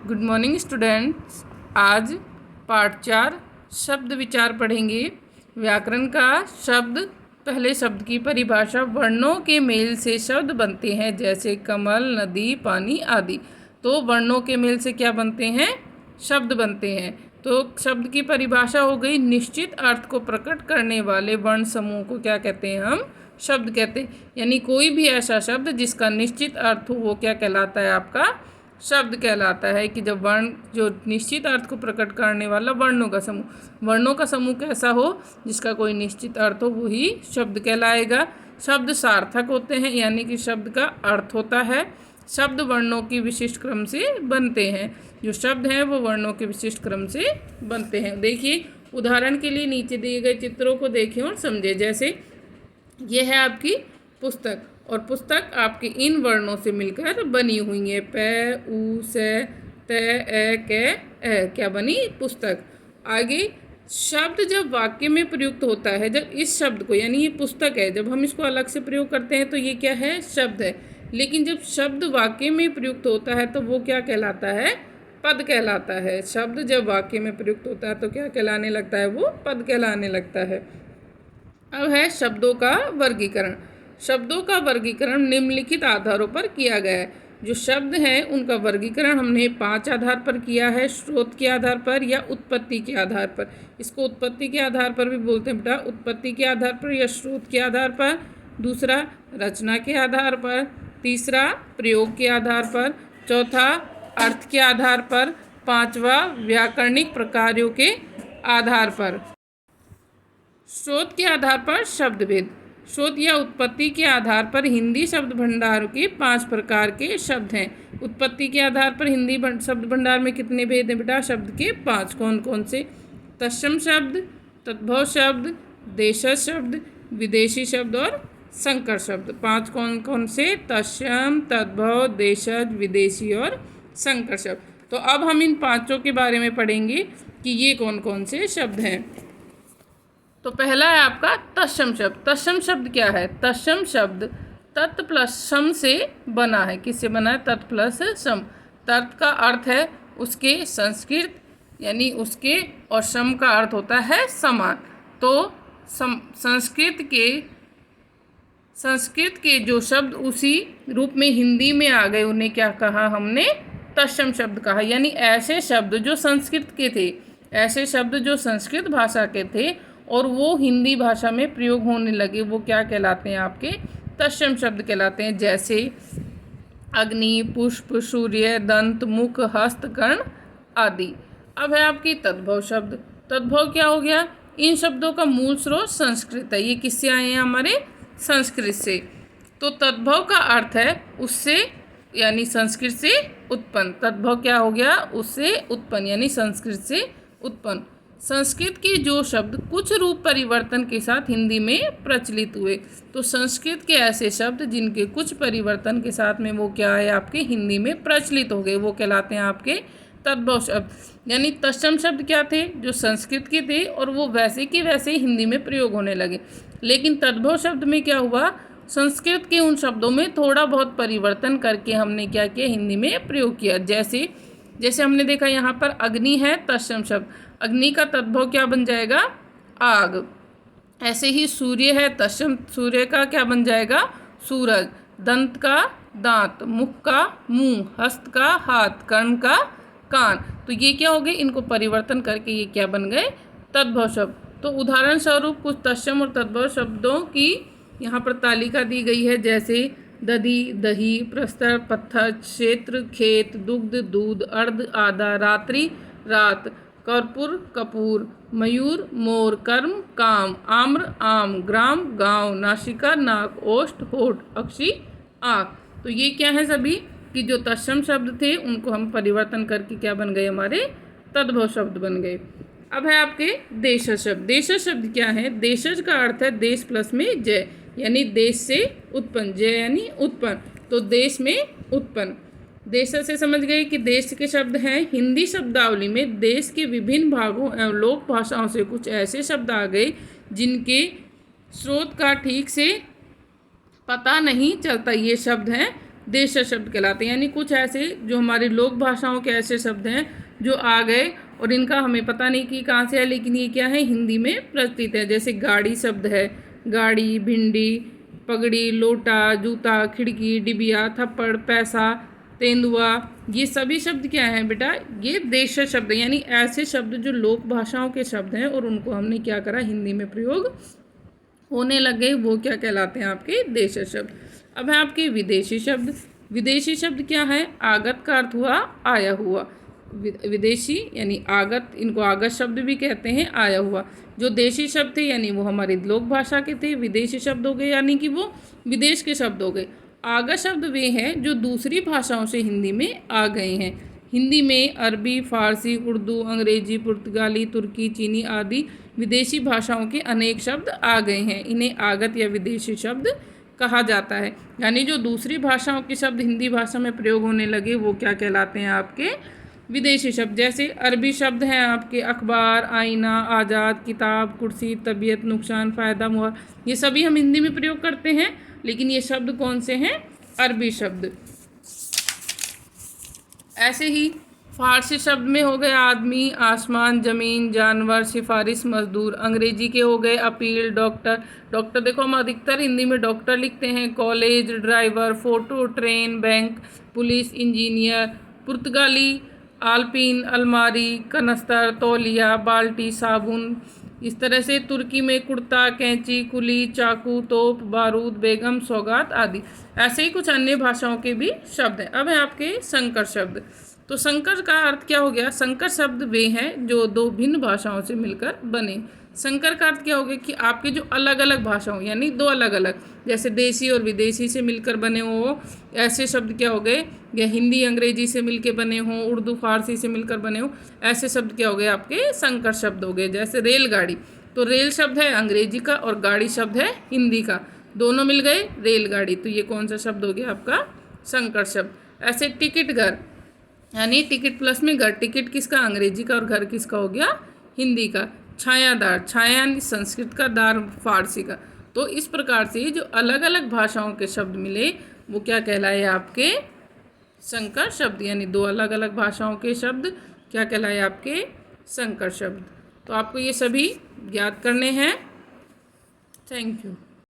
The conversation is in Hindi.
Good morning students. आज पाठ 4 शब्द विचार पढ़ेंगे। व्याकरण का शब्द, पहले शब्द की परिभाषा। वर्णों के मेल से शब्द बनते हैं, जैसे कमल, नदी, पानी आदि। तो वर्णों के मेल से क्या बनते हैं? शब्द बनते हैं। तो शब्द की परिभाषा हो गई, निश्चित अर्थ को प्रकट करने वाले वर्ण समूह को क्या कहते हैं? हम शब्द कहते हैं। यानी कोई भी ऐसा शब्द जिसका निश्चित अर्थ हो वो क्या कहलाता है? आपका शब्द कहलाता है। कि जब वर्ण जो निश्चित अर्थ को प्रकट करने वाला वर्णों का समूह कैसा हो जिसका कोई निश्चित अर्थ हो, वही शब्द कहलाएगा। शब्द सार्थक होते हैं, यानी कि शब्द का अर्थ होता है। शब्द वर्णों की विशिष्ट क्रम से बनते हैं। जो शब्द हैं वो वर्णों के विशिष्ट क्रम से बनते हैं। देखिए, उदाहरण के लिए नीचे दिए गए चित्रों को देखें और समझें। जैसे ये है आपकी पुस्तक, और पुस्तक आपके इन वर्णों से मिलकर बनी हुई है। प, उ, से, त, ए, क, ए। क्या बनी? पुस्तक। आगे शब्द जब वाक्य में प्रयुक्त होता है, जब इस शब्द को, यानी ये पुस्तक है, जब हम इसको अलग से प्रयोग करते हैं तो ये क्या है? शब्द है। लेकिन जब शब्द वाक्य में प्रयुक्त होता है तो वो क्या कहलाता है? पद कहलाता है। शब्द जब वाक्य में प्रयुक्त होता है तो क्या कहलाने लगता है? वो पद कहलाने लगता है। अब है शब्दों का वर्गीकरण। शब्दों का वर्गीकरण निम्नलिखित आधारों पर किया गया है। जो शब्द हैं उनका वर्गीकरण हमने 5 आधार पर किया है। स्रोत के आधार पर या उत्पत्ति के आधार पर। इसको उत्पत्ति के आधार पर भी बोलते हैं बेटा, उत्पत्ति के आधार पर या स्रोत के आधार पर। दूसरा, रचना के आधार पर। तीसरा, प्रयोग के आधार पर। चौथा, अर्थ के आधार पर। पांचवा, व्याकरणिक प्रकारों के आधार पर। स्रोत के आधार पर शब्द भेद। स्रोत या उत्पत्ति के आधार पर हिंदी शब्द भंडार के 5 प्रकार के शब्द हैं। उत्पत्ति के आधार पर हिंदी शब्द भंडार में कितने भेद हैं बेटा? शब्द के 5। कौन कौन से? तत्सम शब्द, तद्भव शब्द, देशज शब्द, विदेशी शब्द और संकर शब्द। 5 कौन कौन से? तत्सम, तद्भव, देशज, विदेशी और संकर शब्द। तो अब हम इन 5 के बारे में पढ़ेंगे कि ये कौन कौन से शब्द हैं। तो पहला है आपका तत्सम शब्द। तत्सम शब्द क्या है? तत्सम शब्द तत् प्लस सम से बना है। किससे बना है? तत् प्लस सम। तत् का अर्थ है उसके संस्कृत, यानी उसके, और सम का अर्थ होता है समान। तो संस्कृत के जो शब्द उसी रूप में हिंदी में आ गए, उन्हें क्या कहा हमने? तत्सम शब्द कहा। यानी ऐसे शब्द जो संस्कृत के थे, ऐसे शब्द जो संस्कृत भाषा के थे और वो हिंदी भाषा में प्रयोग होने लगे, वो क्या कहलाते हैं? आपके तत्सम शब्द कहलाते हैं। जैसे अग्नि, पुष्प, सूर्य, दंत, मुख, हस्त, कर्ण आदि। अब है आपकी तद्भव शब्द। तद्भव क्या हो गया? इन शब्दों का मूल स्रोत संस्कृत है। ये किससे आए हैं? हमारे संस्कृत से। तो तद्भव का अर्थ है उससे, यानी संस्कृत से उत्पन्न। तद्भव क्या हो गया? उससे उत्पन्न, यानी संस्कृत से उत्पन्न। संस्कृत के जो शब्द कुछ रूप परिवर्तन के साथ हिंदी में प्रचलित हुए। तो संस्कृत के ऐसे शब्द जिनके कुछ परिवर्तन के साथ में वो क्या है? आपके हिंदी में प्रचलित हो गए, वो कहलाते हैं आपके तद्भव शब्द। यानी तत्सम शब्द क्या थे? जो संस्कृत के थे और वो वैसे के वैसे हिंदी में प्रयोग होने लगे। लेकिन तद्भव शब्द में क्या हुआ? संस्कृत के उन शब्दों में थोड़ा बहुत परिवर्तन करके हमने क्या किया? हिंदी में प्रयोग किया। जैसे हमने देखा यहाँ पर अग्नि है तत्सम शब्द, अग्नि का तद्भव क्या बन जाएगा? आग। ऐसे ही सूर्य है तत्सम, सूर्य का क्या बन जाएगा? सूरज। दंत का दांत, मुख का मुंह, हस्त का हाथ, कर्ण का कान। तो ये क्या हो गए? इनको परिवर्तन करके ये क्या बन गए? तद्भव शब्द। तो उदाहरण स्वरूप कुछ तत्सम और तद्भव शब्दों की यहाँ पर तालिका दी गई है। जैसे दधी, दही, प्रस्तर, पत्थर, क्षेत्र, खेत, दुग्ध, दूध, अर्ध, आधा, रात्रि, रात, कर्पूर, कपूर, मयूर, मोर, कर्म, काम, आम्र, आम, ग्राम, गांव, नासिका, नाक, ओष्ठ, होठ, अक्षी, आँख। तो ये क्या है सभी? कि जो तत्सम शब्द थे उनको हम परिवर्तन करके क्या बन गए? हमारे तद्भव शब्द बन गए। अब है आपके देशज शब्द। देशज शब्द क्या है? देशज का अर्थ है देश प्लस में जय, यानी देश से उत्पन्न। जय यानी उत्पन्न, तो देश में उत्पन्न। देश से समझ गए कि देश के शब्द हैं। हिंदी शब्दावली में देश के विभिन्न भागों एवं लोक भाषाओं से कुछ ऐसे शब्द आ गए जिनके स्रोत का ठीक से पता नहीं चलता। ये शब्द हैं देशज शब्द कहलाते हैं। यानी कुछ ऐसे जो हमारी लोक भाषाओं के ऐसे शब्द हैं जो आ गए और इनका हमें पता नहीं कि कहाँ से है, लेकिन ये क्या है, हिंदी में प्रचलित है। जैसे गाड़ी शब्द है, गाड़ी, भिंडी, पगड़ी, लोटा, जूता, खिड़की, डिबिया, थप्पड़, पैसा, तेंदुआ, ये सभी शब्द क्या हैं बेटा, ये देशज शब्द हैं। यानी ऐसे शब्द जो लोक भाषाओं के शब्द हैं और उनको हमने क्या करा, हिंदी में प्रयोग होने लग गए, वो क्या कहलाते हैं, आपके देशज शब्द। अब है आपके विदेशी शब्द। विदेशी शब्द क्या है, आगत का अर्थ हुआ आया हुआ। विदेशी यानी आगत, इनको आगत शब्द भी कहते हैं, आया हुआ। जो देशी शब्द थे यानी वो हमारी लोक भाषा के थे, विदेशी शब्द हो गए यानी कि वो विदेश के शब्द हो गए। आगत शब्द वे हैं जो दूसरी भाषाओं से हिंदी में आ गए हैं। हिंदी में अरबी, फारसी, उर्दू, अंग्रेजी, पुर्तगाली, तुर्की, चीनी आदि विदेशी भाषाओं के अनेक शब्द आ गए हैं। इन्हें आगत या विदेशी शब्द कहा जाता है। यानी जो दूसरी भाषाओं के शब्द हिंदी भाषा में प्रयोग होने लगे वो क्या कहलाते हैं, आपके विदेशी शब्द। जैसे अरबी शब्द हैं आपके अखबार, आईना, आज़ाद, किताब, कुर्सी, तबीयत, नुकसान, फ़ायदा, मुहर, ये सभी हम हिंदी में प्रयोग करते हैं, लेकिन ये शब्द कौन से हैं, अरबी शब्द। ऐसे ही फारसी शब्द में हो गए आदमी, आसमान, ज़मीन, जानवर, सिफारिश, मजदूर। अंग्रेजी के हो गए अपील, डॉक्टर। डॉक्टर देखो हम अधिकतर हिंदी में डॉक्टर लिखते हैं। College, driver, photo, train, bank, police, engineer. पुर्तगाली आलपीन, अलमारी, कनस्तर, तौलिया, बाल्टी, साबुन। इस तरह से तुर्की में कुर्ता, कैंची, कुली, चाकू, तोप, बारूद, बेगम, सौगात आदि। ऐसे ही कुछ अन्य भाषाओं के भी शब्द हैं। अब है आपके संकर शब्द। तो संकर का अर्थ क्या हो गया, संकर शब्द वे हैं जो दो भिन्न भाषाओं से मिलकर बने। संकर का अर्थ क्या हो गया कि आपके जो अलग अलग भाषाओं यानी दो अलग अलग, जैसे देसी और विदेशी से मिलकर बने हो, ऐसे शब्द क्या हो गए, या हिंदी अंग्रेजी से मिलकर बने हों, उर्दू फारसी से मिलकर बने हो, ऐसे शब्द क्या हो गए, आपके संकर शब्द हो गए। जैसे रेलगाड़ी, तो रेल शब्द है अंग्रेजी का और गाड़ी शब्द है हिंदी का, दोनों मिल गए रेलगाड़ी, तो ये कौन सा शब्द हो गया, आपका संकर शब्द। ऐसे टिकट घर यानी टिकट प्लस में घर, टिकट किसका, अंग्रेजी का, और घर किसका हो गया, हिंदी का। छायादार, छाया यानी संस्कृत का, दार फारसी का। तो इस प्रकार से जो अलग अलग भाषाओं के शब्द मिले वो क्या कहलाए, आपके संकर शब्द। यानी दो अलग अलग भाषाओं के शब्द क्या कहलाए, आपके संकर शब्द। तो आपको ये सभी याद करने हैं। Thank you.